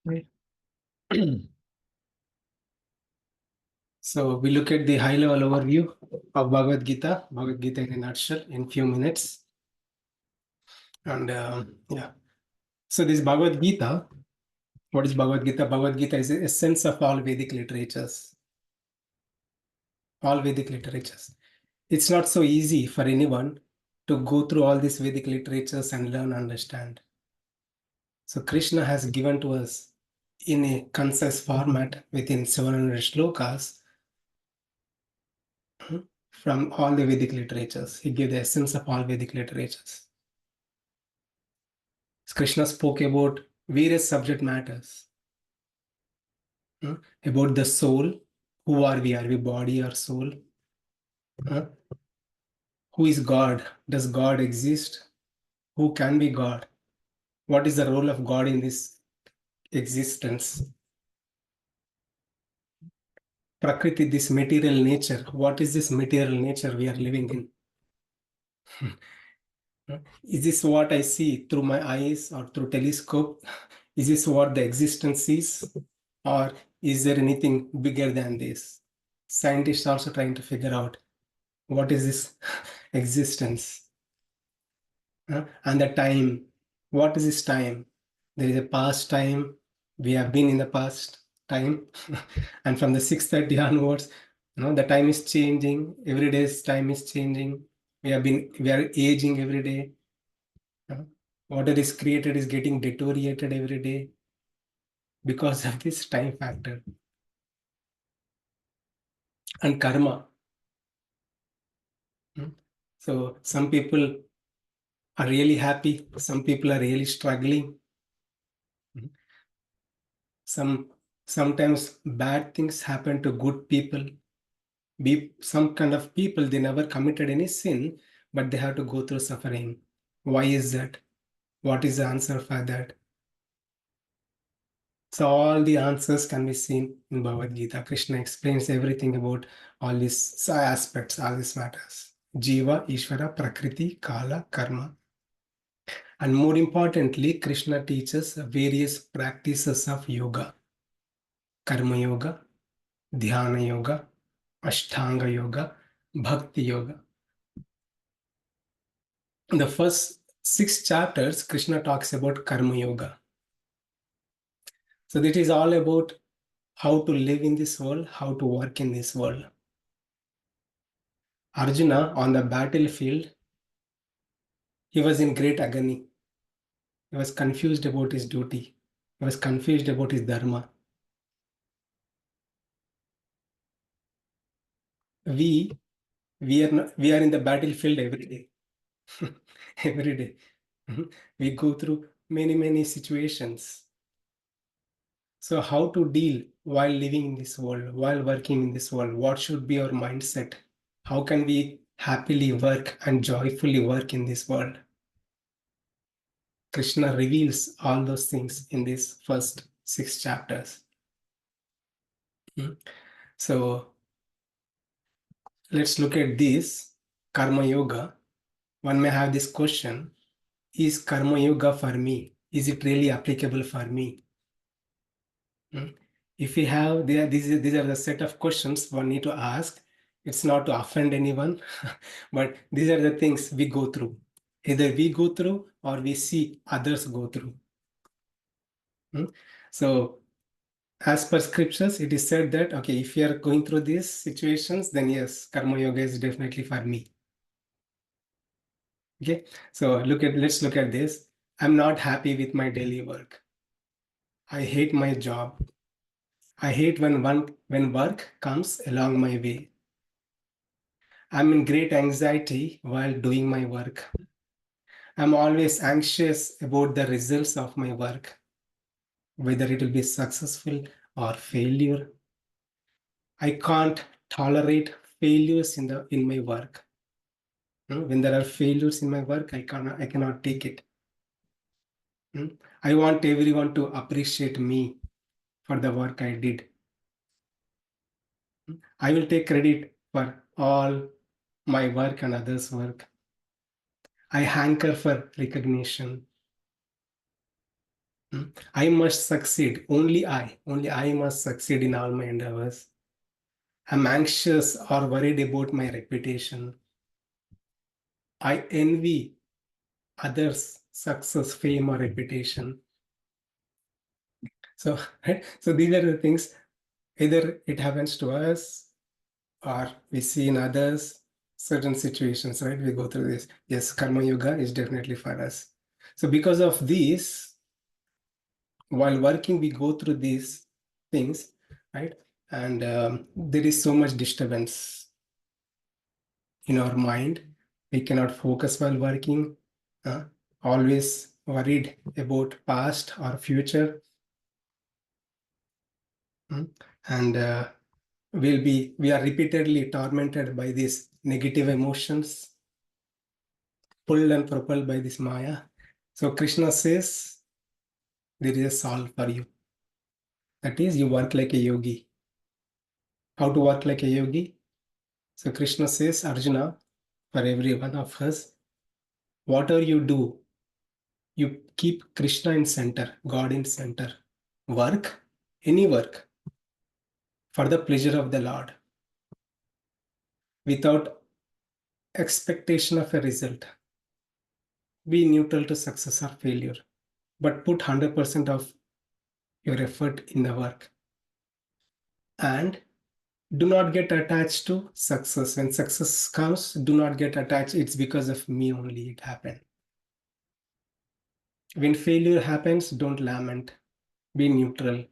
Right. So we look at the high level overview of Bhagavad Gita in a nutshell in few minutes. And yeah, so this Bhagavad Gita, what is Bhagavad Gita? Bhagavad Gita is the essence of all Vedic literatures. All Vedic literatures. It's not so easy for anyone to go through all these Vedic literatures and learn, understand. So Krishna has given to us in a concise format within 700 shlokas from all the Vedic literatures. He gave the essence of all Vedic literatures. Krishna spoke about various subject matters. About the soul. Who are we? Are we body or soul? Who is God? Does God exist? Who can be God? What is the role of God in this existence? Prakriti, this material nature. What is this material nature we are living in? Is this what I see through my eyes or through telescope? Is this what the existence is? Or is there anything bigger than this? Scientists are also trying to figure out what is this existence? And the time. What is this time? There is a past time. We have been in the past time. And from the 6:30 onwards, the time is changing. Every day's time is changing. We are aging every day. Whatever is created is getting deteriorated every day because of this time factor. And karma. So some people are really happy. Some people are really struggling. Sometimes bad things happen to good people. Some kind of people, they never committed any sin, but they have to go through suffering. Why is that? What is the answer for that? So all the answers can be seen in Bhagavad Gita. Krishna explains everything about all these aspects, all these matters. Jiva, Ishvara, Prakriti, Kala, Karma. And more importantly, Krishna teaches various practices of yoga. Karma yoga, Dhyana yoga, Ashtanga yoga, Bhakti yoga. In the first 6 chapters, Krishna talks about Karma yoga. So that is all about how to live in this world, how to work in this world. Arjuna on the battlefield, he was in great agony. He was confused about his duty. He was confused about his dharma. We are in the battlefield every day. Every day. We go through many situations. So how to deal while living in this world, while working in this world? What should be our mindset? How can we happily work and joyfully work in this world? Krishna reveals all those things in these first 6 chapters. So let's look at this Karma Yoga. One may have this question, is Karma Yoga for me? Is it really applicable for me? If we have, these are the set of questions one need to ask. It's not to offend anyone, but these are the things we go through. Either we go through or we see others go through. So as per scriptures, it is said that, okay, if you are going through these situations, then yes, Karma Yoga is definitely for me. Okay, so let's look at this. I'm not happy with my daily work. I hate my job. I hate when work comes along my way. I'm in great anxiety while doing my work. I'm always anxious about the results of my work, whether it will be successful or failure. I can't tolerate failures in my work. When there are failures in my work, I cannot take it. I want everyone to appreciate me for the work I did. I will take credit for all my work and others' work. I hanker for recognition. I must succeed. Only I must succeed in all my endeavors. I'm anxious or worried about my reputation. I envy others' success, fame, or reputation. So, right? So these are the things. Either it happens to us or we see in others certain situations, right? We go through this. Yes, Karma Yoga is definitely for us. So because of these, while working, we go through these things, right? And there is so much disturbance in our mind. We cannot focus while working, always worried about past or future. And we are repeatedly tormented by these negative emotions, pulled and propelled by this Maya. So Krishna says there is a solve for you. That is, you work like a yogi. How to work like a yogi? So Krishna says, Arjuna, for every one of us, whatever you do, you keep Krishna in center, God in center. Work, any work, for the pleasure of the Lord, without expectation of a result. Be neutral to success or failure, but put 100% of your effort in the work. And do not get attached to success. When success comes, do not get attached. It's because of me only it happened. When failure happens, don't lament. Be neutral.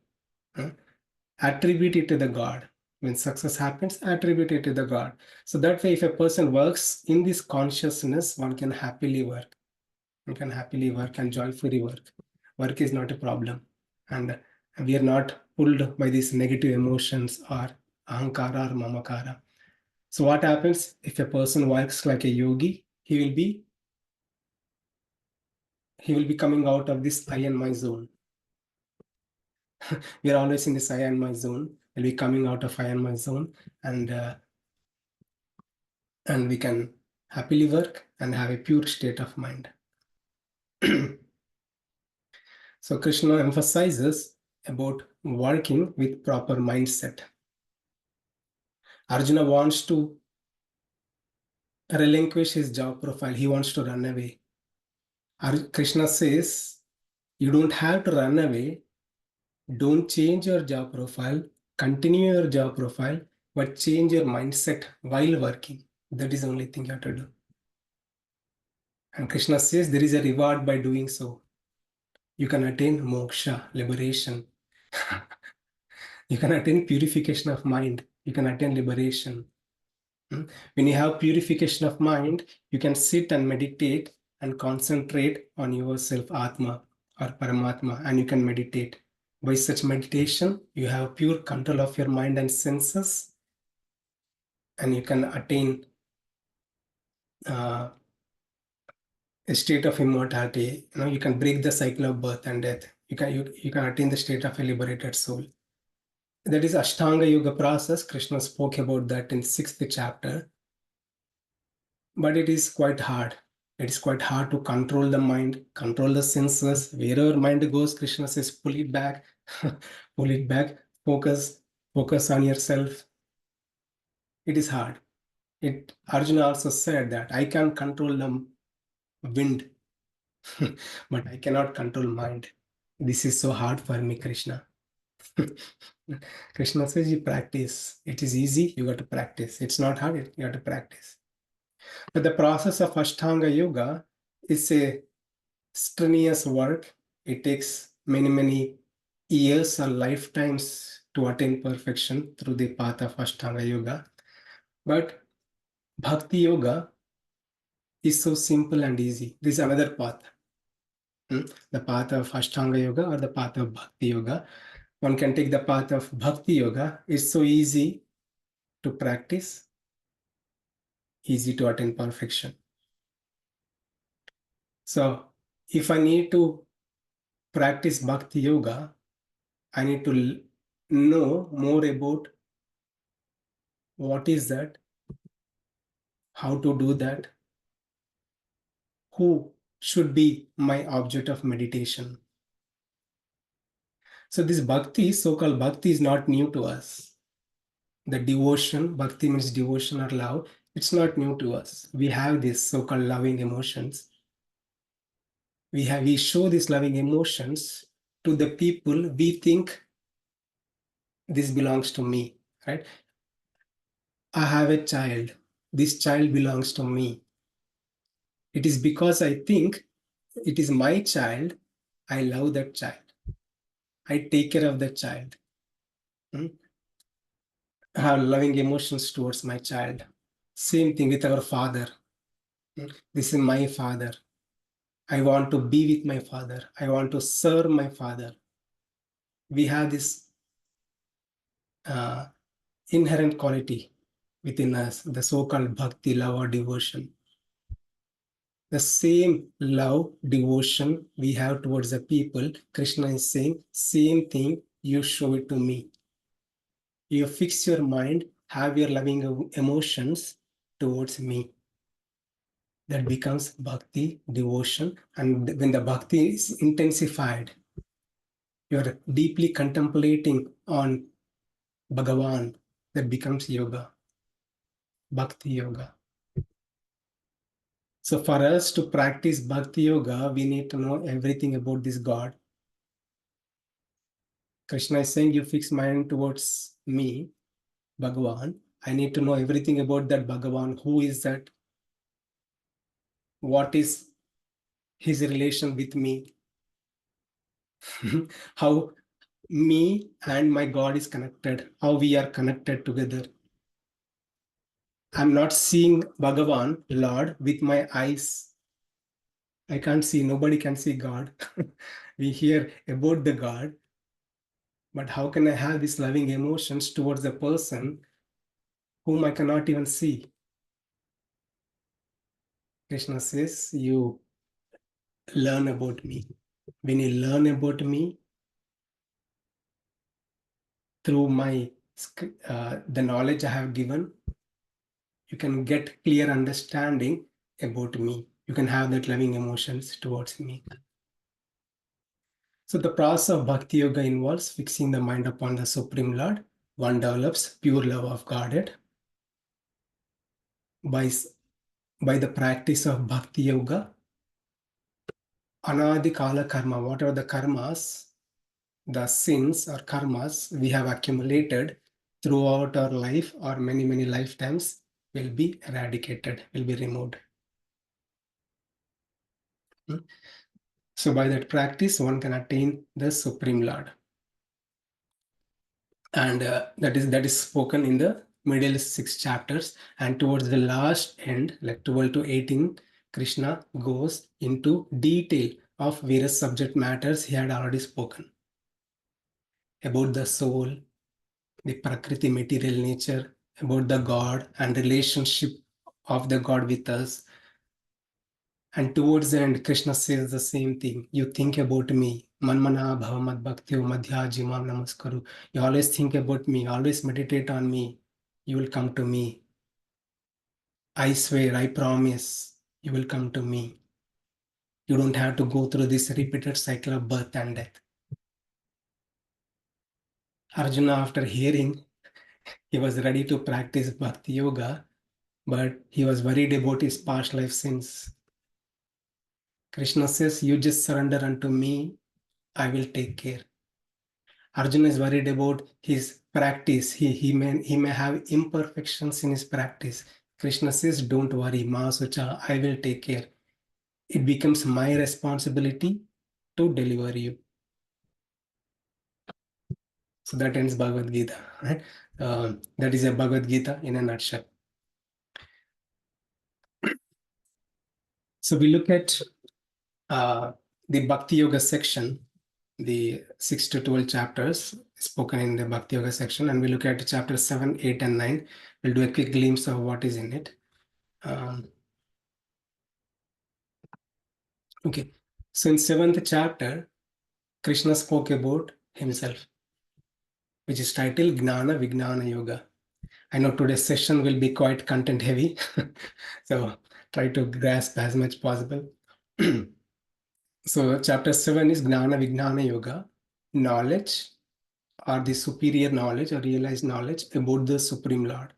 Attribute it to the God. When success happens, attribute it to the God. So that way, if a person works in this consciousness, one can happily work. One can happily work and joyfully work. Work is not a problem. And we are not pulled by these negative emotions or ahankara or mamakara. So what happens if a person works like a yogi? He will be coming out of this I and my zone. We are always in this I and my zone. We'll be coming out of I and my zone, and we can happily work and have a pure state of mind. So Krishna emphasizes about working with proper mindset. Arjuna wants to relinquish his job profile. He wants to run away. Krishna says, you don't have to run away. Don't change your job profile. Continue your job profile, but change your mindset while working. That is the only thing you have to do. And Krishna says there is a reward by doing so. You can attain moksha, liberation. You can attain purification of mind. You can attain liberation. When you have purification of mind, you can sit and meditate and concentrate on yourself, Atma or Paramatma, and you can meditate. By such meditation, you have pure control of your mind and senses, and you can attain a state of immortality. You can break the cycle of birth and death. You can attain the state of a liberated soul. That is Ashtanga Yoga process. Krishna spoke about that in 6th chapter. But it is quite hard. It is quite hard to control the mind, control the senses. Wherever mind goes, Krishna says, pull it back, pull it back, focus on yourself. It is hard. Arjuna also said that I can control the wind, but I cannot control mind. This is so hard for me, Krishna. Krishna says you practice. It is easy, you got to practice. It's not hard, you have to practice. But the process of Ashtanga Yoga is a strenuous work. It takes many, many years or lifetimes to attain perfection through the path of Ashtanga Yoga. But Bhakti Yoga is so simple and easy. This is another path. The path of Ashtanga Yoga or the path of Bhakti Yoga. One can take the path of Bhakti Yoga. It's so easy to practice, easy to attain perfection. So if I need to practice Bhakti Yoga, I need to know more about what is that, how to do that, who should be my object of meditation. So this bhakti, so-called bhakti, is not new to us. The devotion, bhakti means devotion or love, it's not new to us. We have these so-called loving emotions. We show these loving emotions to the people we think this belongs to me, right? I have a child. This child belongs to me. It is because I think it is my child, I love that child. I take care of that child. Hmm? I have loving emotions towards my child. Same thing with our father. Hmm? This is my father. I want to be with my father. I want to serve my father. We have this uh, inherent quality within us, the so-called bhakti, love or devotion. The same love, devotion we have towards the people, Krishna is saying, same thing, you show it to me. You fix your mind, have your loving emotions towards me. That becomes bhakti, devotion. And when the bhakti is intensified, you are deeply contemplating on Bhagavan, that becomes yoga, bhakti yoga. So for us to practice bhakti yoga, we need to know everything about this God. Krishna is saying, you fix mind towards me, Bhagavan. I need to know everything about that Bhagavan. Who is that? What is his relation with me? How me and my God is connected, how we are connected together. I'm not seeing Bhagavan, Lord, with my eyes. I can't see, nobody can see God. We hear about the God, but how can I have these loving emotions towards a person whom I cannot even see? Krishna says, you learn about me. When you learn about me through my the knowledge I have given, you can get clear understanding about me. You can have that loving emotions towards me. So the process of Bhakti Yoga involves fixing the mind upon the Supreme Lord. One develops pure love of Godhead. By, by the practice of Bhakti Yoga, Anadi Kala Karma, whatever the karmas, the sins or karmas we have accumulated throughout our life or many, many lifetimes will be eradicated, will be removed. So by that practice, one can attain the Supreme Lord. And that is spoken in the middle 6 chapters. And towards the last end, like 12 to 18, Krishna goes into detail of various subject matters he had already spoken about the soul, the Prakriti material nature, about the God and relationship of the God with us. And towards the end, Krishna says the same thing. You think about me. Manmana bhavamad bhaktyo madhya jimam namaskaru. You always think about me, always meditate on me. You will come to me. I swear, I promise, you will come to me. You don't have to go through this repeated cycle of birth and death. Arjuna, after hearing, he was ready to practice bhakti yoga, but he was worried about his past life sins. Krishna says, you just surrender unto me, I will take care. Arjuna is worried about his practice. He may have imperfections in his practice. Krishna says, don't worry, Mahasucha, I will take care. It becomes my responsibility to deliver you. So that ends Bhagavad Gita. Right? That is a Bhagavad Gita in a nutshell. So we look at the Bhakti Yoga section, the 6 to 12 chapters spoken in the Bhakti Yoga section, and we look at chapters 7, 8, and 9. We'll do a quick glimpse of what is in it. Okay, so in 7th chapter, Krishna spoke about himself, which is titled Gnana Vijnana Yoga. I know today's session will be quite content heavy, so try to grasp as much possible. So chapter 7 is Gnana Vijnana Yoga. knowledge or the superior knowledge or realized knowledge about the Supreme Lord.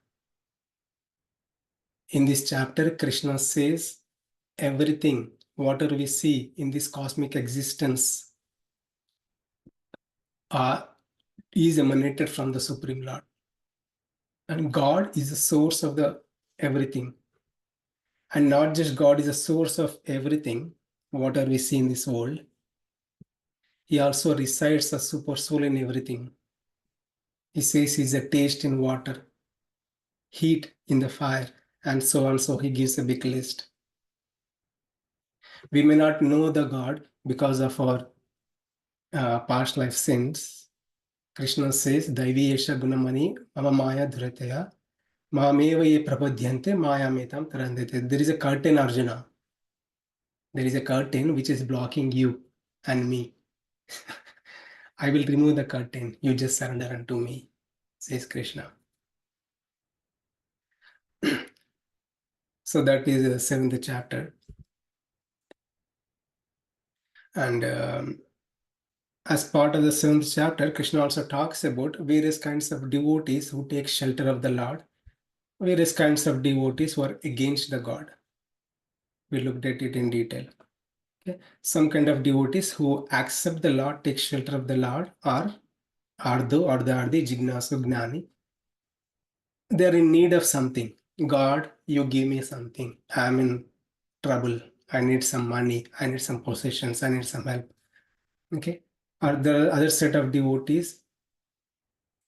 In this chapter, Krishna says everything, whatever we see in this cosmic existence, is emanated from the Supreme Lord. And God is the source of the everything. And not just God is the source of everything, whatever we see in this world. He also resides as super soul in everything. He says he's a taste in water, heat in the fire, and so on. So he gives a big list. We may not know the God because of our past life sins. Krishna says, Daivi Yesha Gunamani Mama Maya Dhurataya Mameva Ye Prapadyante Maya Metam Tarandete. There is a curtain, Arjuna. There is a curtain which is blocking you and me. I will remove the curtain. You just surrender unto me, says Krishna. So that is the 7th chapter. And as part of the 7th chapter, Krishna also talks about various kinds of devotees who take shelter of the Lord, various kinds of devotees who are against the God. We looked at it in detail. Okay. Some kind of devotees who accept the Lord, take shelter of the Lord, are Ardu or the Ardi, Jignasu, Gnani. They're in need of something. God, you give me something. I'm in trouble. I need some money. I need some possessions. I need some help. Okay. Or the other set of devotees,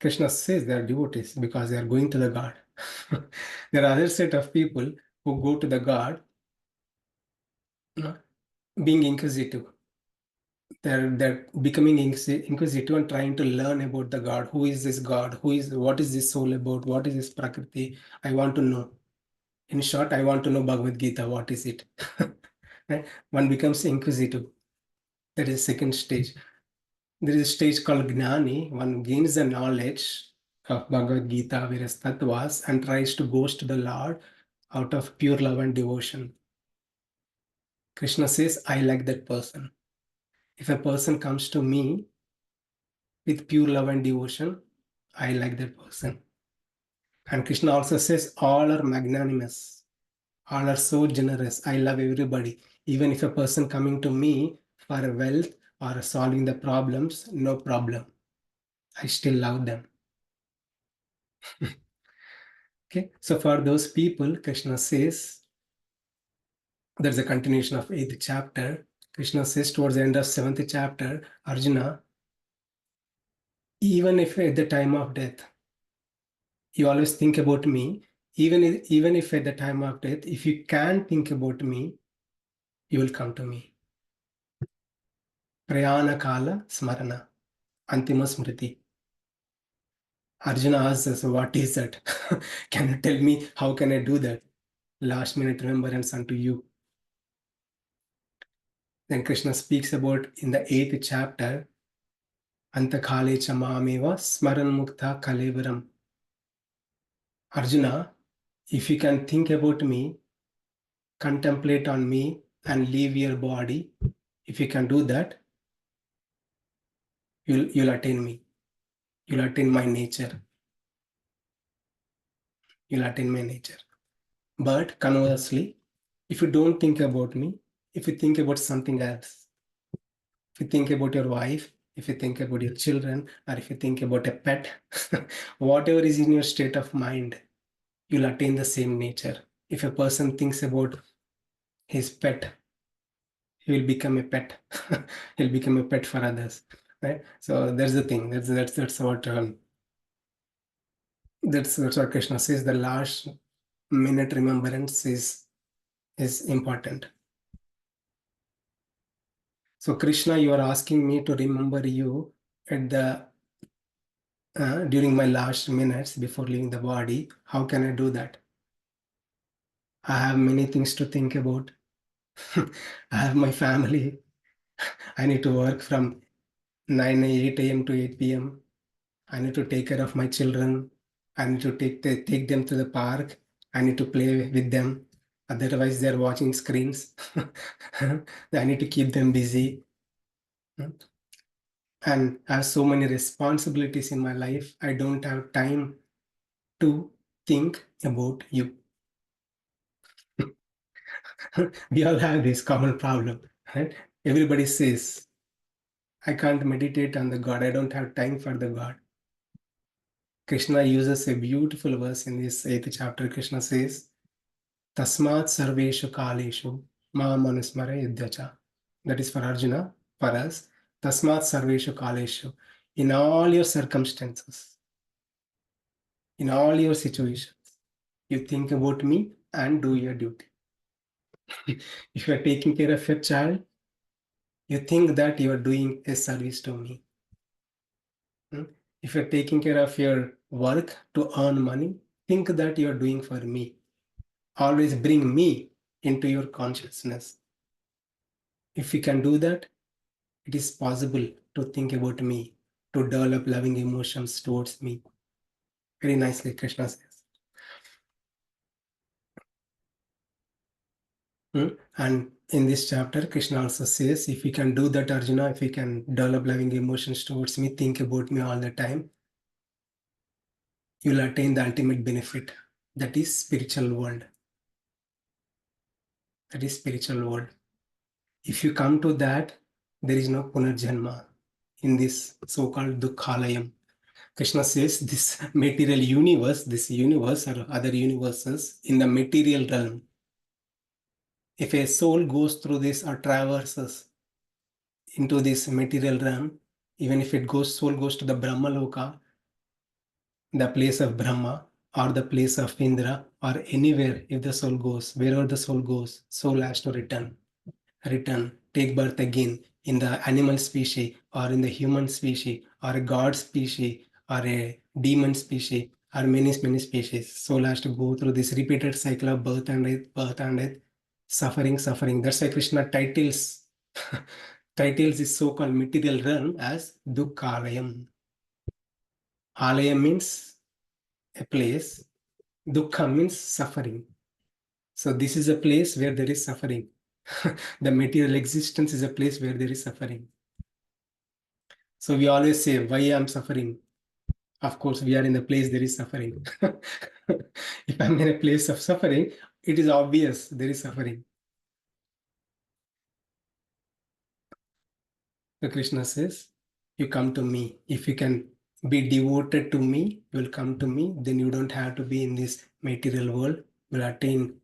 Krishna says they are devotees because they are going to the God. There are other set of people who go to the God, being inquisitive. They're becoming inquisitive and trying to learn about the God. Who is this God? What is this soul about? What is this Prakriti? I want to know. In short, I want to know Bhagavad Gita. What is it? Right? One becomes inquisitive. That is second stage. There is a stage called Gnani. One gains the knowledge of Bhagavad Gita, various tattvas, and tries to go to the Lord out of pure love and devotion. Krishna says, I like that person. If a person comes to me with pure love and devotion, I like that person. And Krishna also says, all are magnanimous. All are so generous. I love everybody. Even if a person coming to me for wealth or solving the problems, no problem. I still love them. Okay, so for those people, Krishna says, there's a continuation of 8th chapter. Krishna says towards the end of 7th chapter, Arjuna, even if at the time of death, you always think about me, even if at the time of death, if you can think about me, you will come to me. Prayana Kala Smarana, Antima Smriti. Arjuna asks us, what is that? Can you tell me how can I do that? Last minute remembrance unto you. Then Krishna speaks about in the 8th chapter, Antakhale chamameva smaran mukta kalevaram. Arjuna, if you can think about me, contemplate on me and leave your body, if you can do that, you'll attain me. You'll attain my nature. You'll attain my nature. But conversely, if you don't think about me, if you think about something else, if you think about your wife, if you think about your children, or if you think about a pet, whatever is in your state of mind, you'll attain the same nature. If a person thinks about his pet, he will become a pet. He'll become a pet for others, right? So that's the thing. That's what Krishna says. The last minute remembrance is important. So Krishna, you are asking me to remember you at the during my last minutes before leaving the body. How can I do that? I have many things to think about. I have my family. I need to work from 8 a.m. to 8 p.m. I need to take care of my children. I need to take them to the park. I need to play with them. Otherwise, they're watching screens. I need to keep them busy. and I have so many responsibilities in my life. I don't have time to think about you. We all have this common problem, right? Everybody says, I can't meditate on the God. I don't have time for the God. Krishna uses a beautiful verse in this 8th chapter. Krishna says, Tasmat sarveshu kaleshu ma manusmara yudhacha. That is for Arjuna. For us, Tasmat sarveshu kaleshu. In all your circumstances, in all your situations, you think about me and do your duty. If you are taking care of your child, you think that you are doing a service to me. If you're taking care of your work to earn money, think that you're doing for me. Always bring me into your consciousness. If you can do that, it is possible to think about me, to develop loving emotions towards me. Very nicely, Krishna says. And in this chapter, Krishna also says, if you can do that, Arjuna, if you can develop loving emotions towards me, think about me all the time, you'll attain the ultimate benefit. That is spiritual world. That is spiritual world. If you come to that, there is no punarjanma in this so-called Dukhalayam. Krishna says this material universe, this universe or other universes in the material realm, if a soul goes through this or traverses into this material realm, even if soul goes to the Brahma Loka, the place of Brahma or the place of Indra or anywhere, if the soul goes, wherever the soul goes, soul has to return, take birth again in the animal species or in the human species or a god species or a demon species or many species. Soul has to go through this repeated cycle of birth and death, suffering. That's why Krishna titles this so-called material realm as Dukkhalayam. Alayam means a place. Dukkha means suffering. So this is a place where there is suffering. The material existence is a place where there is suffering. So we always say, why I'm suffering? Of course, we are in the place there is suffering. If I'm in a place of suffering, it is obvious there is suffering. So Krishna says, you come to me. If you can be devoted to me, you will come to me. Then you don't have to be in this material world. You will attain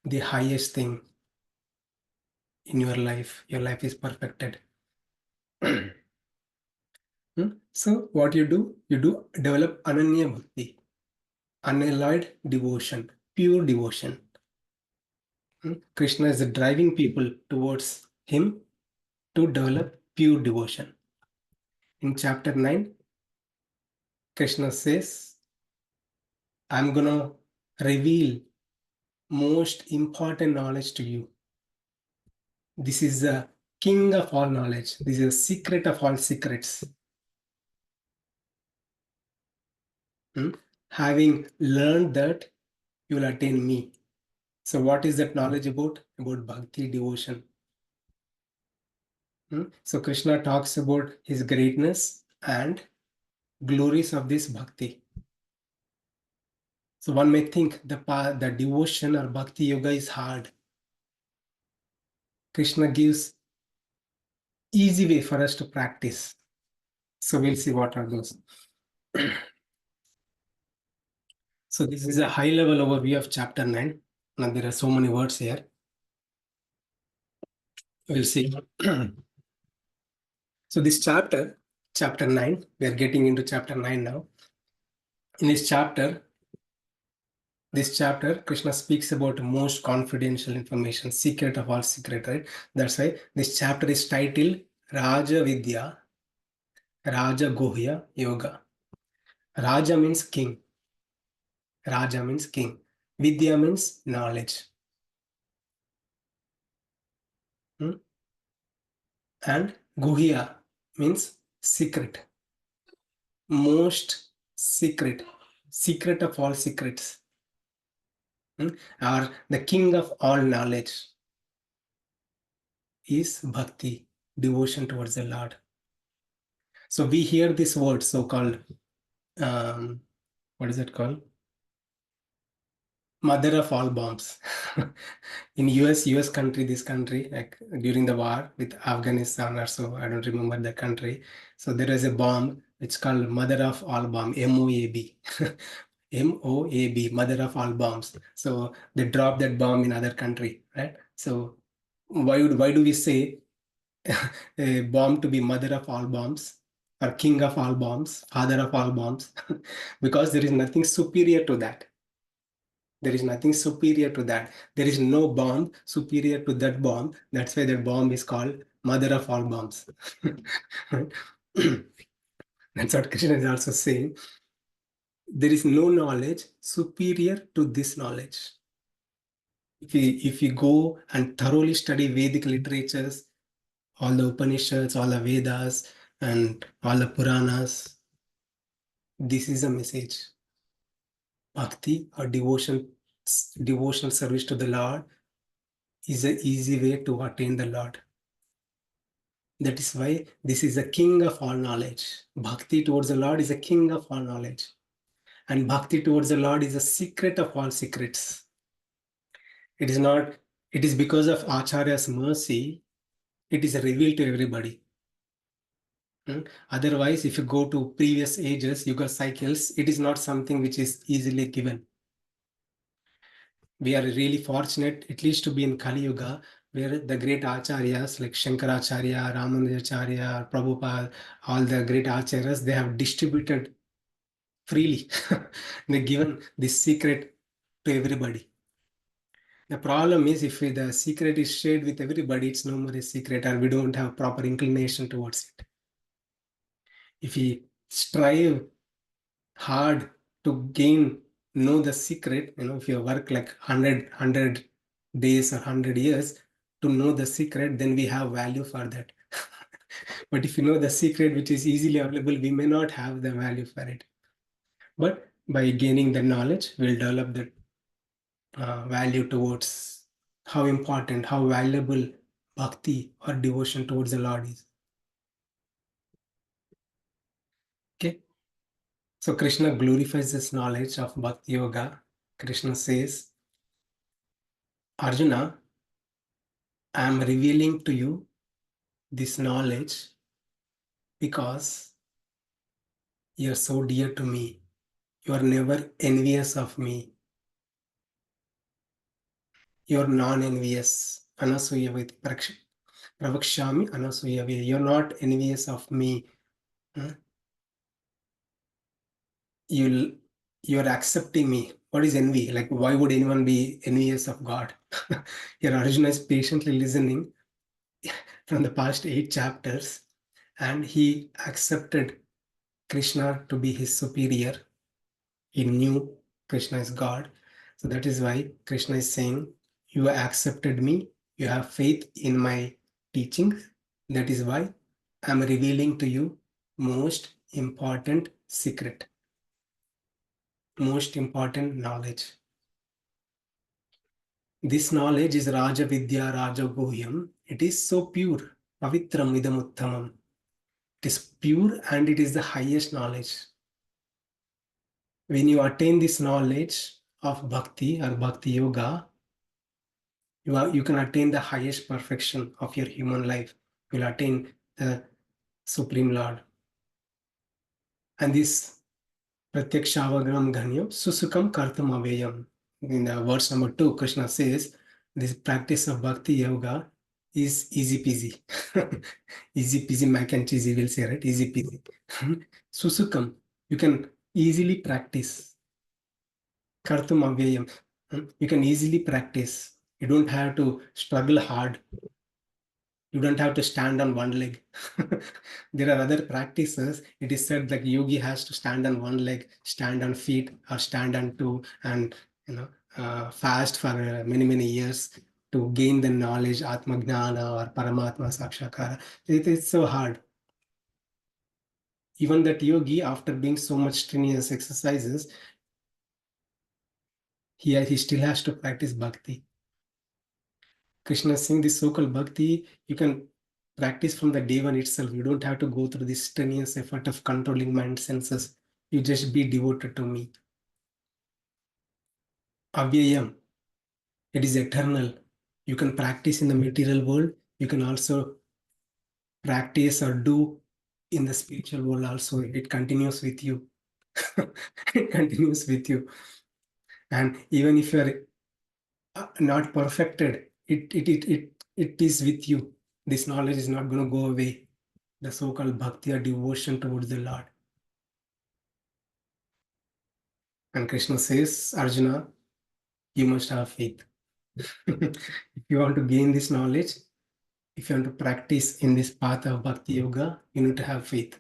the highest thing in your life. Your life is perfected. So what you do develop Ananya Bhakti, unalloyed devotion, pure devotion. Krishna is driving people towards him to develop pure devotion. In chapter 9, Krishna says, I'm going to reveal most important knowledge to you. This is the king of all knowledge. This is the secret of all secrets. Having learned that, you will attain me. So what is that knowledge about? About bhakti, devotion. So Krishna talks about his greatness and glories of this bhakti. So one may think the devotion or bhakti yoga is hard. Krishna gives easy way for us to practice. So we'll see what are those. So this is a high level overview of chapter 9. Now there are so many words here. We'll see. So this chapter 9, we are getting into chapter 9 now. In this chapter, Krishna speaks about most confidential information, secret of all secret, right? That's why this chapter is titled Raja Vidya, Raja Gohya Yoga. Raja means king. Raja means king. Vidya means knowledge. And Guhya means secret. Most secret. Secret of all secrets. Or the king of all knowledge is bhakti, devotion towards the Lord. So we hear this word so-called, what is it called? Mother of all bombs. In US country, this country, like during the war with Afghanistan or so, I don't remember the country. So there is a bomb, it's called Mother of all bomb, MOAB. MOAB, Mother of all bombs. So they drop that bomb in other country, right? So why do we say a bomb to be mother of all bombs or king of all bombs, father of all bombs? Because there is nothing superior to that. There is nothing superior to that. There is no bomb superior to that bomb. That's why that bomb is called mother of all bombs. That's what Krishna is also saying. There is no knowledge superior to this knowledge. If we go and thoroughly study Vedic literatures, all the Upanishads, all the Vedas, and all the Puranas, this is a message. Bhakti or devotional service to the Lord is an easy way to attain the Lord. That is why this is a king of all knowledge. Bhakti towards the Lord is a king of all knowledge. And bhakti towards the Lord is a secret of all secrets. It is not, it is because of Acharya's mercy, it is revealed to everybody. Otherwise, if you go to previous ages, yuga cycles, it is not something which is easily given. We are really fortunate, at least to be in Kali Yuga, where the great acharyas like Shankaracharya, Ramanujacharya, Prabhupada, all the great acharyas, they have distributed freely. They given this secret to everybody. The problem is if the secret is shared with everybody, it's no more a secret, or we don't have proper inclination towards it. If we strive hard to know the secret, if you work like 100 days or 100 years to know the secret, then we have value for that. But if you know the secret which is easily available, we may not have the value for it. But by gaining the knowledge, we'll develop that value towards how important, how valuable bhakti or devotion towards the Lord is. Okay. So Krishna glorifies this knowledge of Bhakti Yoga. Krishna says, Arjuna, I am revealing to you this knowledge because you are so dear to me. You are never envious of me. You are non-envious. Anasuyavit pravakshami anasuyavi. You are not envious of me. You're accepting me. What is envy? Like, why would anyone be envious of God? Here Arjuna is patiently listening from the past 8 chapters, and he accepted Krishna to be his superior. He knew Krishna is God. So that is why Krishna is saying, you have accepted me, you have faith in my teachings. That is why I'm revealing to you most important secret, most important knowledge. This knowledge is Raja Vidya Raja Guhyam. It is so pure. Pavitram idam uttamam. It is pure and it is the highest knowledge. When you attain this knowledge of bhakti or bhakti yoga, you can attain the highest perfection of your human life. You will attain the Supreme Lord. And this Pratyakshavagram Ganyam Susukam Kartam Aveyam. In the verse number 2, Krishna says, this practice of bhakti yoga is easy peasy. Easy peasy mac and cheese, will say, right? Easy peasy. Susukam, you can easily practice. Kartum Avyayam, you can easily practice. You don't have to struggle hard. You don't have to stand on one leg. There are other practices. It is said like yogi has to stand on one leg, stand on feet, or stand on two, and fast for many years to gain the knowledge, Atma Gnana or Paramatma Sakshakara. It is so hard. Even that yogi, after doing so much strenuous exercises, he still has to practice bhakti. Krishna is saying this so-called bhakti, you can practice from the day one itself. You don't have to go through this strenuous effort of controlling mind senses. You just be devoted to me. Avyayam, it is eternal. You can practice in the material world. You can also practice or do in the spiritual world also. It continues with you. It continues with you. And even if you are not perfected, it is with you. This knowledge is not going to go away. The so-called bhakti or devotion towards the Lord. And Krishna says, Arjuna, you must have faith. If you want to gain this knowledge, if you want to practice in this path of bhakti yoga, you need to have faith.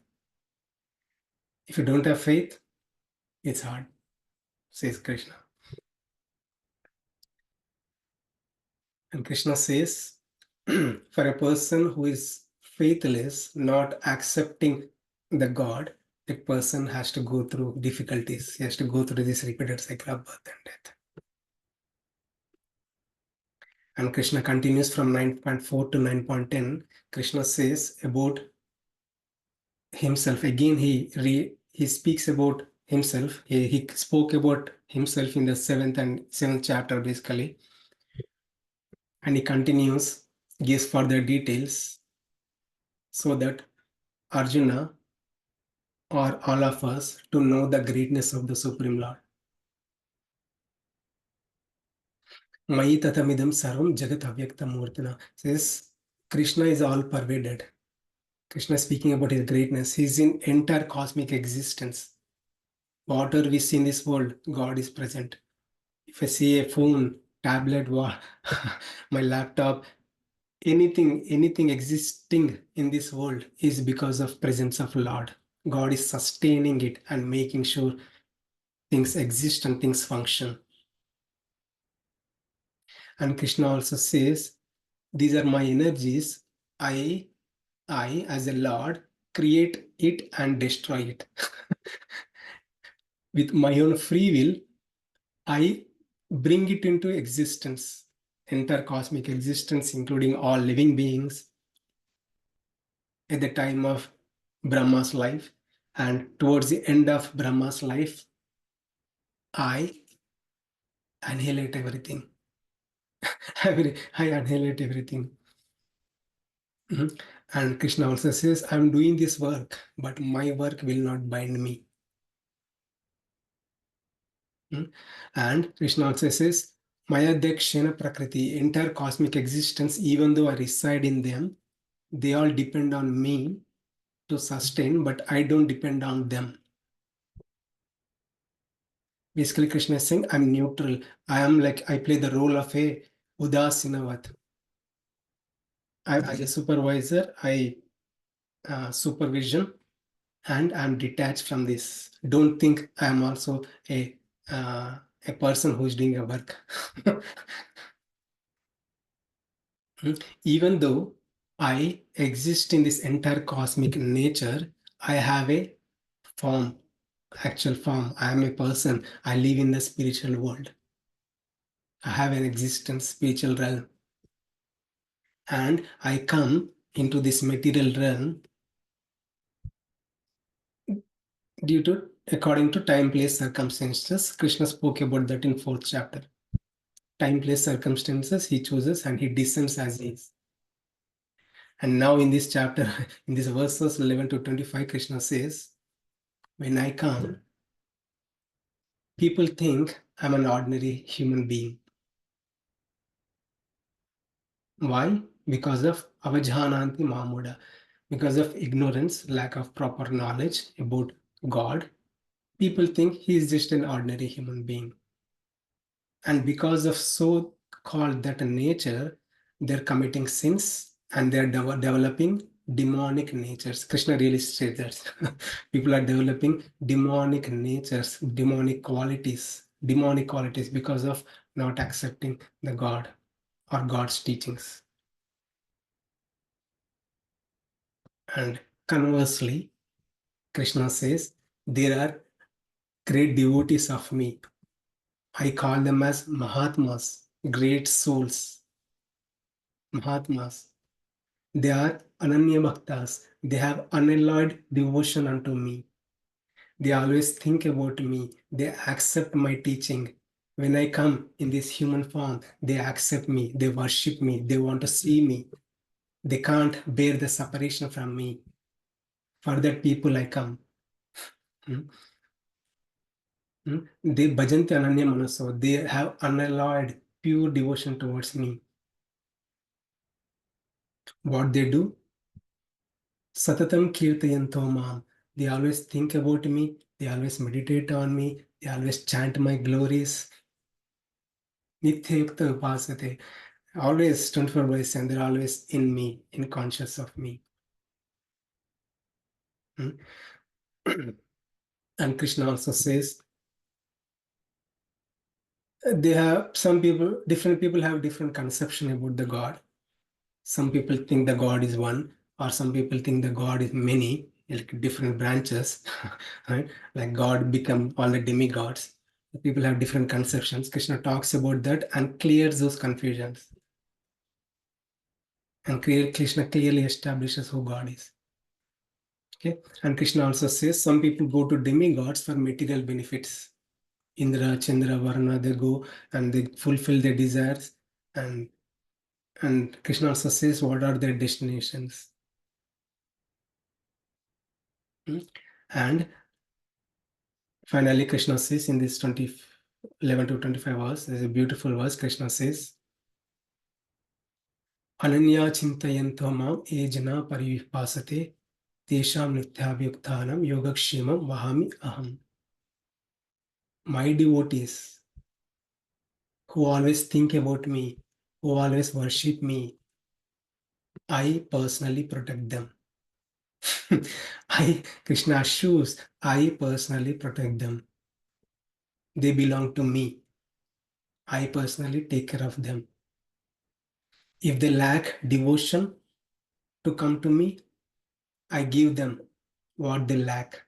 If you don't have faith, it's hard, says Krishna. And Krishna says, for a person who is faithless, not accepting the God, that person has to go through difficulties. He has to go through this repeated cycle of birth and death. And Krishna continues from 9.4 to 9.10. Krishna says about himself. Again, he speaks about himself. He spoke about himself in the seventh chapter, basically. And he continues, gives further details so that Arjuna or all of us to know the greatness of the Supreme Lord. Mayi tatamidam sarvam jagat avyakta murtina says Krishna is all pervaded. Krishna is speaking about his greatness. He is in entire cosmic existence. Whatever we see in this world, God is present. If I see a phone, tablet, my laptop, anything existing in this world is because of presence of Lord. God is sustaining it and making sure things exist and things function. And Krishna also says, these are my energies. I as a Lord, create it and destroy it. With my own free will, I bring it into existence, entire cosmic existence, including all living beings at the time of Brahma's life. And towards the end of Brahma's life, I annihilate everything. I annihilate everything. And Krishna also says, I'm doing this work, but my work will not bind me. And Krishna also says, Maya Dakshina Prakriti, entire cosmic existence, even though I reside in them, they all depend on me to sustain, but I don't depend on them. Basically, Krishna is saying, I'm neutral. I play the role of a Udasinavat. As a supervisor, I supervision, and I'm detached from this. Don't think I'm also a person who's doing a work. Even though I exist in this entire cosmic nature, I have a form, actual form. I am a person. I live in the spiritual world. I have an existence, spiritual realm. And I come into this material realm according to time, place, circumstances. Krishna spoke about that in 4th chapter. Time, place, circumstances, he chooses and he descends as he is. And now in this chapter, in these verses 11 to 25, Krishna says, when I come, people think I'm an ordinary human being. Why? Because of avajhananti mamuda, because of ignorance, lack of proper knowledge about God. People think he is just an ordinary human being. And because of so called that nature, they're committing sins and they're developing demonic natures. Krishna really said that. People are developing demonic natures, demonic qualities because of not accepting the God or God's teachings. And conversely, Krishna says, there are great devotees of me. I call them as Mahatmas, great souls. Mahatmas. They are Ananya Bhaktas. They have unalloyed devotion unto me. They always think about me. They accept my teaching. When I come in this human form, they accept me. They worship me. They want to see me. They can't bear the separation from me. For that people I come. Hmm? They bhajanti ananya manaso. They have unalloyed, pure devotion towards me. What they do? Satatam kirtayanto mam. They always think about me. They always meditate on me. They always chant my glories. Nitya yukta upasate. Always 24 by 7. They're always in me, in conscious of me. Hmm? And Krishna also says they have different people have different conception about the God. Some people think the God is one, or some people think the God is many, like different branches, right? Like God become all the demigods. People have different conceptions. Krishna talks about that and clears those confusions. And Krishna clearly establishes who God is. Okay, and Krishna also says some people go to demigods for material benefits. Indra, Chandra, Varuna, they go and they fulfill their desires, and Krishna also says what are their destinations. Hmm? And finally, Krishna says in this 11 to 25 verse, there's a beautiful verse. Krishna says, Ananya chintayanto mam ejana parivipasate tesham nityavyuktanam yogakshemam vahami aham. My devotees who always think about me, who always worship me, I personally protect them. Krishna assures, I personally protect them. They belong to me. I personally take care of them. If they lack devotion to come to me, I give them what they lack.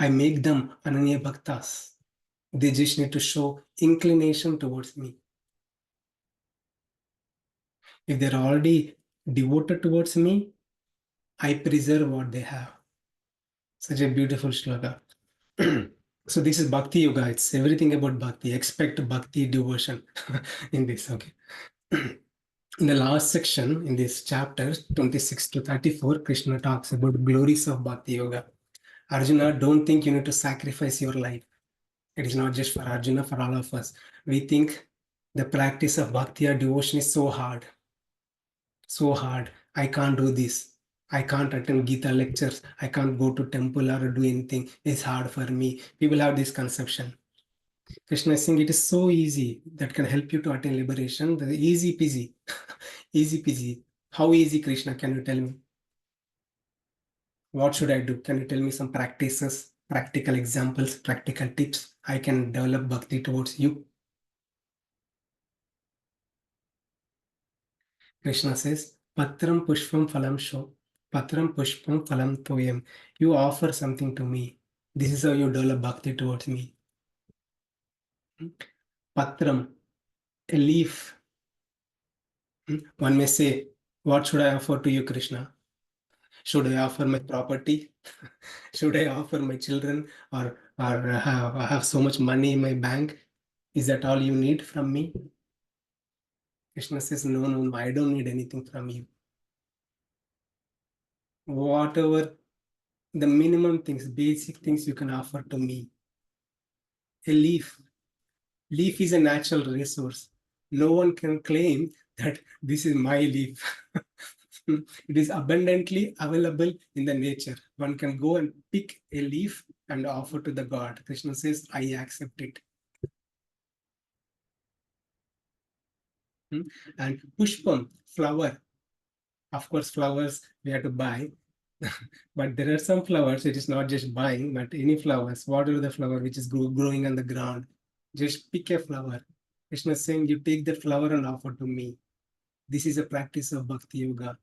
I make them Ananya Bhaktas. They just need to show inclination towards me. If they're already devoted towards me, I preserve what they have. Such a beautiful shloka. So this is Bhakti Yoga. It's everything about Bhakti. Expect Bhakti devotion in this. Okay. In the last section, in this chapter 26 to 34, Krishna talks about glories of Bhakti Yoga. Arjuna, don't think you need to sacrifice your life. It is not just for Arjuna, for all of us. We think the practice of bhakti or devotion is so hard. So hard. I can't do this. I can't attend Gita lectures. I can't go to temple or do anything. It's hard for me. People have this conception. Krishna is saying it is so easy that can help you to attain liberation. The easy peasy. Easy peasy. How easy, Krishna? Can you tell me? What should I do? Can you tell me some practices, practical examples, practical tips I can develop bhakti towards you? Krishna says, Patram Pushpam Phalam Sho, Patram Pushpam Phalam Toyam. You offer something to me. This is how you develop bhakti towards me. Patram, a leaf. One may say, what should I offer to you, Krishna? Should I offer my property? Should I offer my children? Or I have so much money in my bank? Is that all you need from me? Krishna says, no, no, no, I don't need anything from you. Whatever the minimum things, basic things you can offer to me. A leaf. Leaf is a natural resource. No one can claim that this is my leaf. It is abundantly available in the nature. One can go and pick a leaf and offer to the god. Krishna says, I accept it. And pushpam, flower. Of course, flowers we have to buy. But there are some flowers, it is not just buying, but any flowers, whatever the flower which is growing on the ground, just pick a flower. Krishna is saying, you take that flower and offer to me. This is a practice of Bhakti Yoga.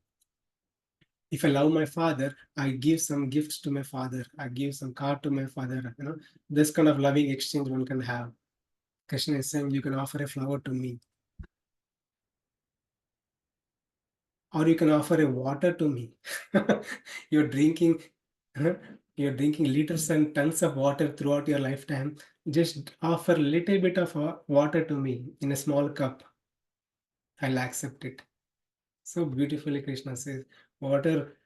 If I love my father, I give some gifts to my father. I give some car to my father. This kind of loving exchange one can have. Krishna is saying, you can offer a flower to me. or you can offer a water to me. You're drinking, you're drinking liters and tons of water throughout your lifetime. Just offer a little bit of water to me in a small cup. I'll accept it. So beautifully, Krishna says, water.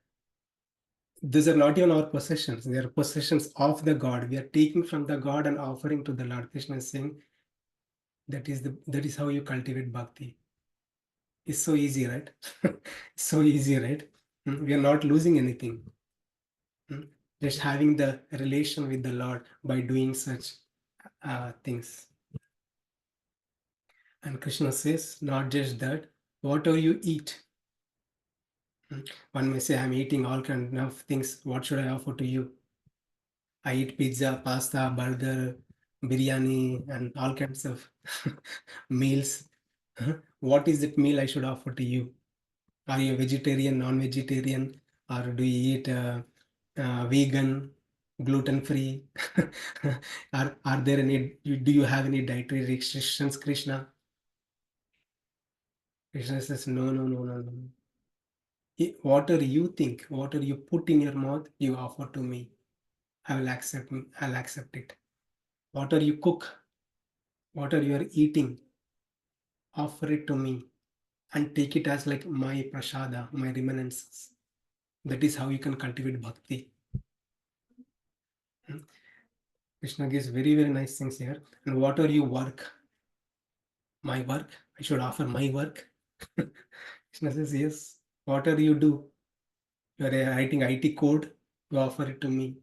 These are not even our possessions. They are possessions of the God. We are taking from the God and offering to the Lord. Krishna is saying that is how you cultivate bhakti. It's so easy, right? So easy, right? We are not losing anything. Just having the relation with the Lord by doing such things. And Krishna says, not just that, whatever you eat. One may say, I'm eating all kind of things. What should I offer to you? I eat pizza, pasta, burger, biryani, and all kinds of meals. What is that meal I should offer to you? Are you a vegetarian, non-vegetarian, or do you eat vegan, gluten-free? Are there any? Do you have any dietary restrictions, Krishna? Krishna says, no, no, no, no, no. Whatever you think, whatever you put in your mouth, you offer to me. I will accept. I'll accept it. Whatever you cook, whatever you are eating, offer it to me and take it as like my prasada, my reminiscences. That is how you can cultivate bhakti. Krishna gives very, very nice things here. And whatever you work, my work, I should offer my work. Krishna says, yes, whatever you do, you are writing IT code, you offer it to me.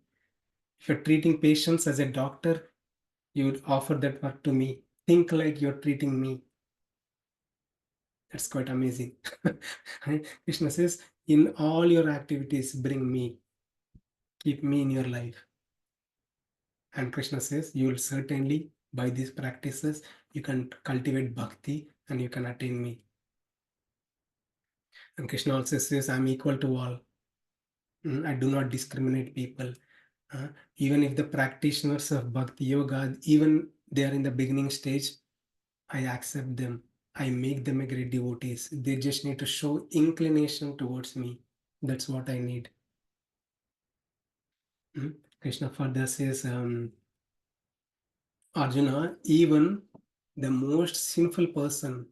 If you're treating patients as a doctor, you would offer that work to me. Think like you're treating me. That's quite amazing. Krishna says, in all your activities, bring me, keep me in your life. And Krishna says, you will certainly, by these practices, you can cultivate bhakti and you can attain me. And Krishna also says, I'm equal to all. I do not discriminate people. Even if the practitioners of bhakti yoga, even they are in the beginning stage, I accept them. I make them a great devotees. They just need to show inclination towards me. That's what I need. Krishna further says, Arjuna, even the most sinful person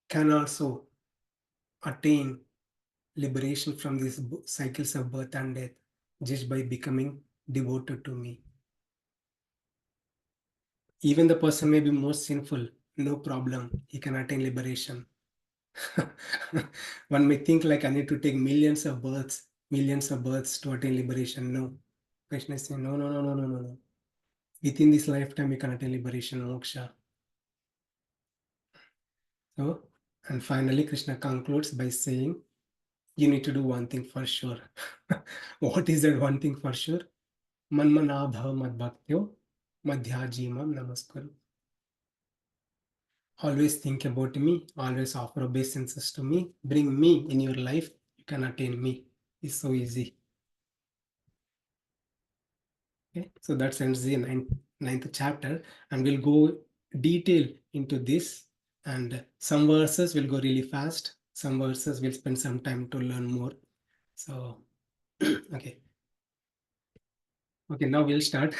can also attain liberation from these cycles of birth and death just by becoming devoted to me. Even the person may be most sinful, no problem, he can attain liberation. One may think like I need to take millions of births to attain liberation. No. Krishna is saying, no, no, no, no, no, no, no. Within this lifetime, you can attain liberation, moksha. So, and finally, Krishna concludes by saying, you need to do one thing for sure. What is that one thing for sure? Manmana bhava mad bhaktyo madhyajimam namaskuru. Always think about me, always offer obeisances to me, bring me in your life, you can attain me. It's so easy. Okay, so that ends the ninth chapter, and we'll go detail into this. And some verses will go really fast, some verses will spend some time to learn more. So, okay. Okay, now we'll start.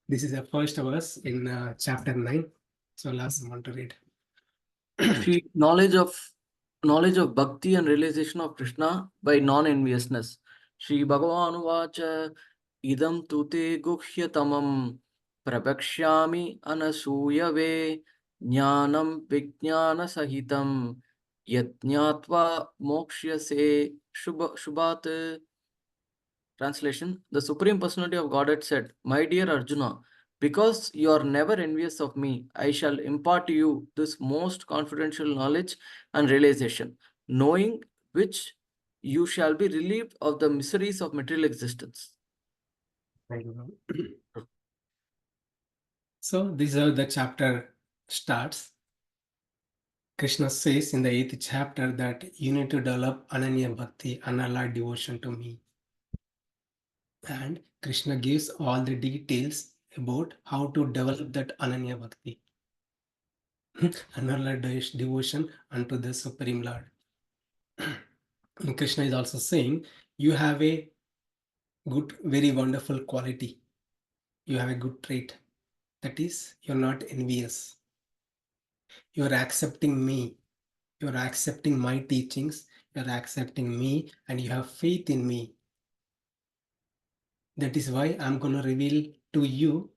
This is the first verse in chapter 9. So, I'll ask someone to read. She knowledge of bhakti and realization of Krishna by non-enviousness. Shri Bhagavan Vacha idam tute guhyatamam prabhakshyami anasuyave jnanam vijnana sahitam yajnatva mokshyase shubhat. Translation: The Supreme Personality of Godhead said, My dear Arjuna, because you are never envious of me, I shall impart to you this most confidential knowledge and realization, knowing which you shall be relieved of the miseries of material existence. So, this is how the chapter starts. Krishna says in the 8th chapter that you need to develop Ananya Bhakti, unalloyed devotion to me. And Krishna gives all the details about how to develop that Ananya Bhakti, unalloyed devotion unto the Supreme Lord. And Krishna is also saying, you have a good, very wonderful quality. You have a good trait. That is, you're not envious. You're accepting me. You're accepting my teachings. You're accepting me and you have faith in me. That is why I'm going to reveal to you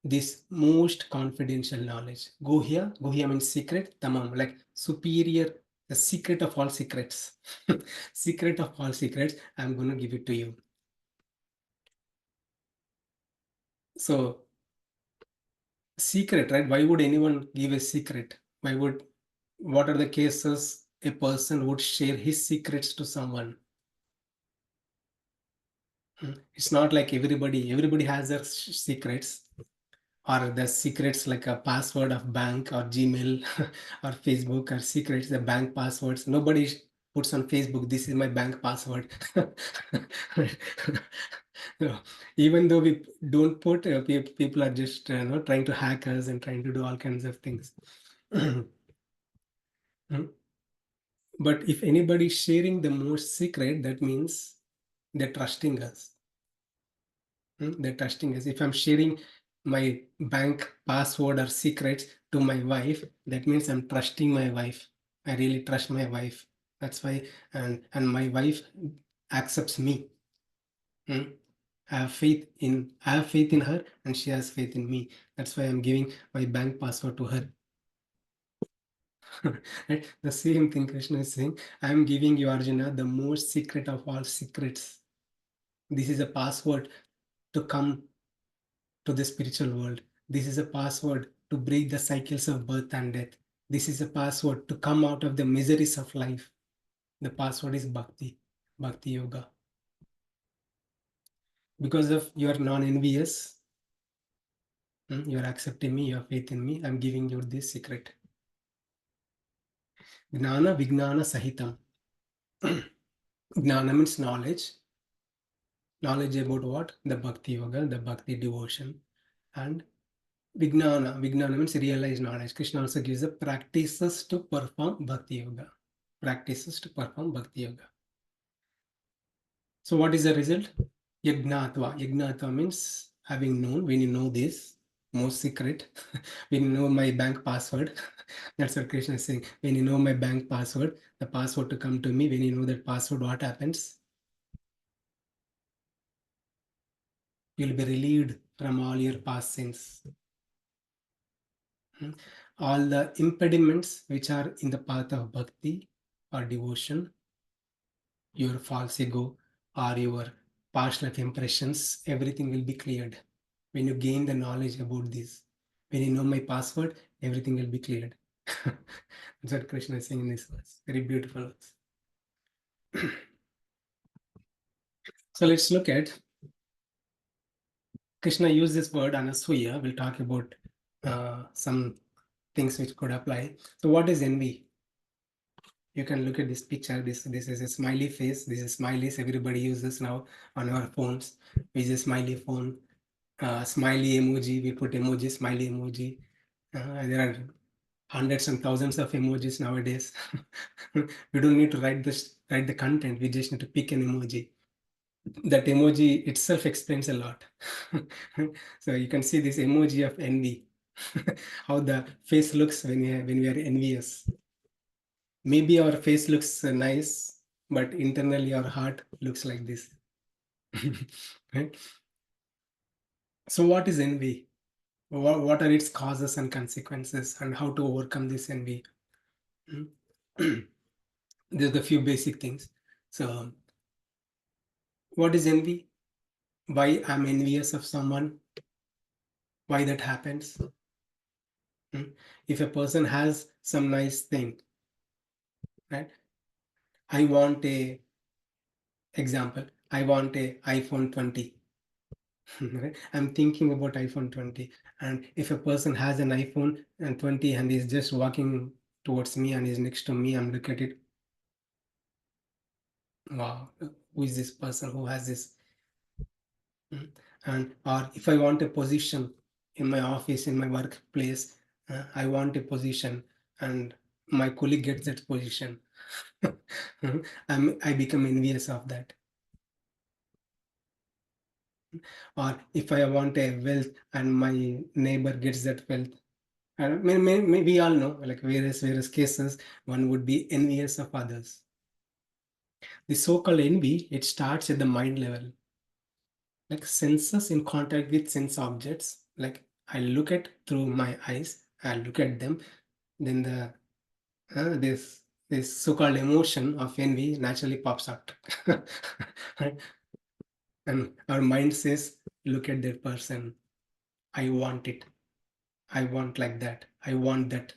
this most confidential knowledge. Guhya means secret, tamam, like superior, the secret of all secrets. Secret of all secrets, I'm going to give it to you. So, secret, right? Why would anyone give a secret? What are the cases a person would share his secrets to someone? It's not like everybody has their secrets, or the secrets like a password of bank or Gmail or Facebook, or secrets, the bank passwords. Nobody puts on Facebook, this is my bank password. No, even though we don't put, people are just trying to hack us and trying to do all kinds of things. But if anybody is sharing the most secret, that means they're trusting us. They're trusting us. If I'm sharing my bank password or secrets to my wife, that means I'm trusting my wife. I really trust my wife. That's why, and my wife accepts me. I have faith in her, and she has faith in me. That's why I'm giving my bank password to her. Right? The same thing Krishna is saying. I'm giving you, Arjuna, the most secret of all secrets. This is a password to come to the spiritual world. This is a password to break the cycles of birth and death. This is a password to come out of the miseries of life. The password is Bhakti, Bhakti Yoga. Because of your non-envious, you are accepting me, you have faith in me, I'm giving you this secret. Gnana Vignana Sahitam. Gnana means knowledge. Knowledge about what? The Bhakti Yoga, the Bhakti devotion. And Vignana means realized knowledge. Krishna also gives the practices to perform Bhakti Yoga. Practices to perform Bhakti Yoga. So what is the result? Yagnatva. Yagnatva means having known. When you know this, most secret, when you know my bank password, that's what Krishna is saying. When you know my bank password, the password to come to me, when you know that password, what happens? You'll be relieved from all your past sins. All the impediments which are in the path of bhakti or devotion, your false ego or your past life impressions, everything will be cleared. When you gain the knowledge about this, when you know my password, everything will be cleared. That's what Krishna is saying in this verse. Very beautiful verse. So let's look at Krishna used this word anasuya. We'll talk about some things which could apply. So what is envy? You can look at this picture. This is a smiley face. This is smileys. Everybody uses now on our phones. We use a smiley phone, smiley emoji. We put emoji, smiley emoji. There are hundreds and thousands of emojis nowadays. We don't need to write the content. We just need to pick an emoji. That emoji itself explains a lot. So you can see this emoji of envy, how the face looks when we are envious. Maybe our face looks nice, but internally our heart looks like this. Right? So what is envy? What are its causes and consequences, and how to overcome this envy? There's a few basic things. So what is envy? Why I'm envious of someone? Why that happens? If a person has some nice thing, right? I want a example. I want a iPhone 20. Right? I'm thinking about iPhone 20. And if a person has an iPhone and 20 and is just walking towards me and is next to me, I'm looking at it. Wow, who is this person who has this? And or if I want a position in my office, in my workplace, I want a position, and my colleague gets that position. I become envious of that. Or if I want a wealth and my neighbor gets that wealth, and we all know, like various cases, one would be envious of others. The so-called envy, it starts at the mind level, like senses in contact with sense objects. Like I look at through my eyes, I look at them, then this so-called emotion of envy naturally pops out. Right? And our mind says, look at that person, I want it, I want like that, I want that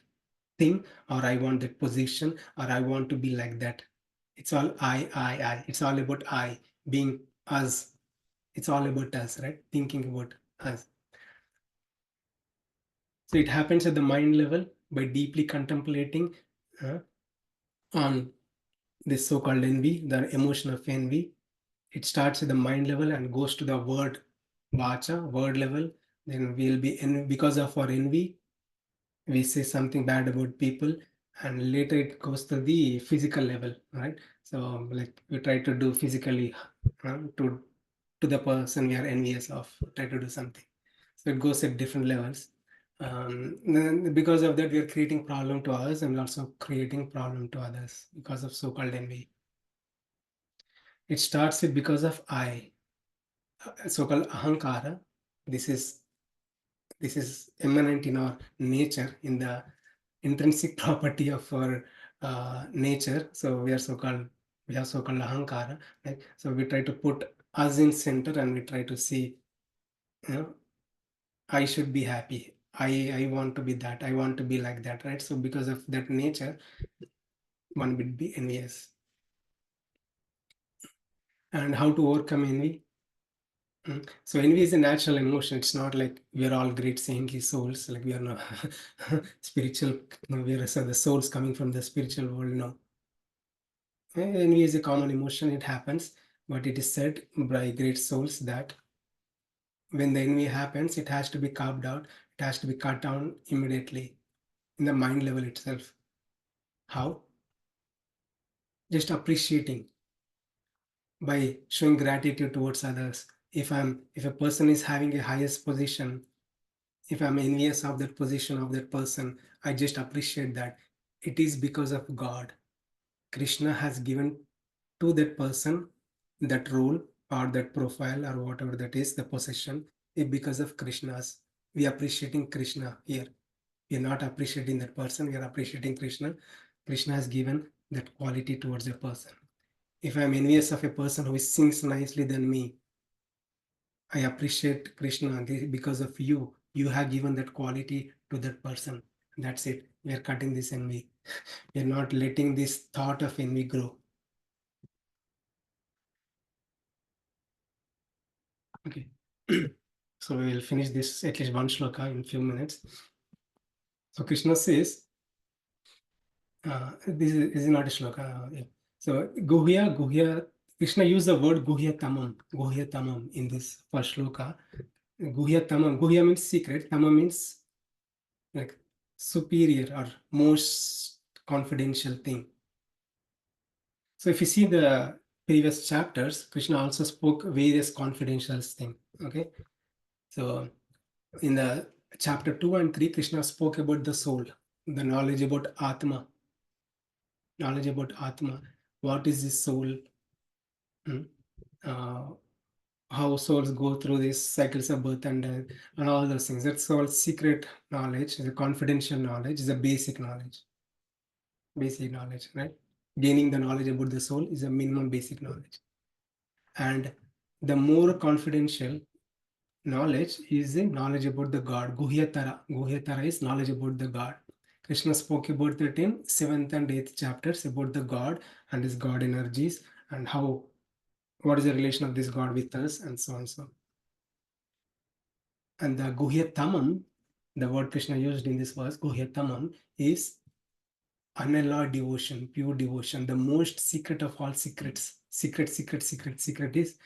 thing, or I want that position, or I want to be like that. It's all I. It's all about I, being us. It's all about us, right? Thinking about us. So it happens at the mind level by deeply contemplating uh, on this so-called envy, the emotion of envy. It starts at the mind level and goes to the word level. Then we'll be because of our envy, we say something bad about people, and later it goes to the physical level, right? So like we try to do physically to the person we are envious of, try to do something. So it goes at different levels. Then because of that, we are creating problem to us and also creating problem to others because of so-called envy. It starts with because of I, so-called ahankara. This is immanent in our nature, in the intrinsic property of our nature. So we have so-called ahankara, right? So we try to put us in center and we try to see, you know, I should be happy. I want to be that. I want to be like that, right? So because of that nature, one would be envious. And how to overcome envy? So envy is a natural emotion. It's not like we are all great saintly souls. Like we are not spiritual. We are the souls coming from the spiritual world. No, envy is a common emotion. It happens, but it is said by great souls that when the envy happens, it has to be carved out. It has to be cut down immediately in the mind level itself. How? Just appreciating by showing gratitude towards others. If a person is having a highest position, if I'm envious of that position of that person, I just appreciate that it is because of God. Krishna has given to that person that role or that profile or whatever that is, the possession, because of Krishna's. We are appreciating Krishna here. We are not appreciating that person, we are appreciating Krishna. Krishna has given that quality towards a person. If I'm envious of a person who sings nicely than me, I appreciate Krishna because of you. You have given that quality to that person. That's it. We are cutting this envy. We are not letting this thought of envy grow. Okay. So we will finish this at least one shloka in few minutes. So Krishna says, this is not a shloka. Yeah. So Guhya, Krishna used the word Guhya Tamam in this first shloka. Guhya means secret, Tamam means like superior or most confidential thing. So if you see the previous chapters, Krishna also spoke various confidential things. Okay, so in the chapter 2 and 3, Krishna spoke about the soul, the knowledge about Atma, what is the soul, Hmm. uh, how souls go through these cycles of birth and death, and all those things. That's all secret knowledge, the confidential knowledge, is a basic knowledge, right? Gaining the knowledge about the soul is a minimum basic knowledge. And the more confidential knowledge is the knowledge about the God. Guhyatara. Guhyatara is knowledge about the God. Krishna spoke about that in 7th and 8th chapters about the God and his God energies and what is the relation of this God with us and so on. And the Guhyatamam, the word Krishna used in this verse, Guhyatamam, is unalloyed devotion, pure devotion, the most secret of all secrets. Secret is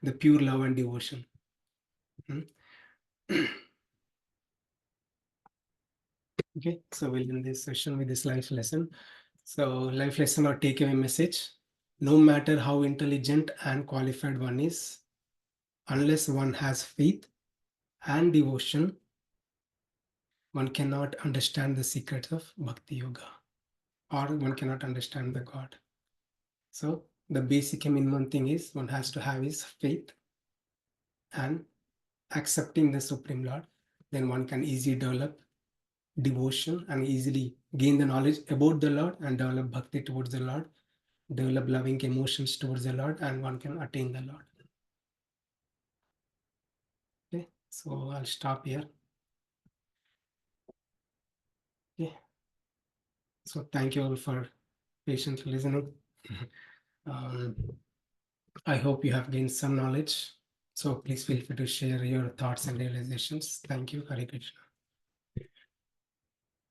the pure love and devotion. Hmm? Okay, so we'll end this session with this life lesson. So, life lesson or takeaway message: no matter how intelligent and qualified one is, unless one has faith and devotion, one cannot understand the secrets of Bhakti Yoga, or one cannot understand the God. So, the basic and minimum thing is one has to have his faith and accepting the Supreme Lord. Then one can easily develop devotion and easily gain the knowledge about the Lord and develop bhakti towards the Lord, develop loving emotions towards the Lord, and one can attain the Lord. Okay, so I'll stop here. Okay, so thank you all for patiently listening. I hope you have gained some knowledge. So please feel free to share your thoughts and realizations. Thank you. Hare Krishna.